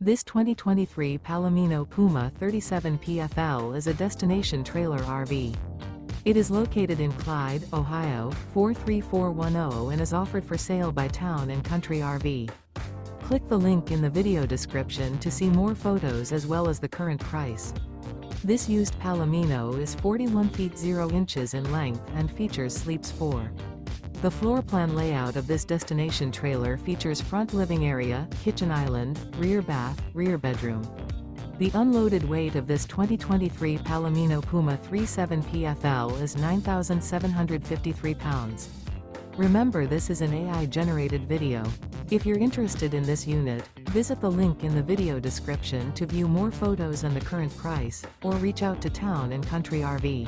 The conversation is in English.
This 2023 Palomino Puma 37 PFL is a destination trailer RV. It is located in Clyde, Ohio, 43410 and is offered for sale by Town & Country RV. Click the link in the video description to see more photos as well as the current price. This used Palomino is 41 feet 0 inches in length and features sleeps 4. The floor plan layout of this destination trailer features front living area, kitchen island, rear bath, rear bedroom. The unloaded weight of this 2023 Palomino Puma 37 PFL is 9,753 pounds. Remember, this is an AI-generated video. If you're interested in this unit, visit the link in the video description to view more photos and the current price, or reach out to Town & Country RV.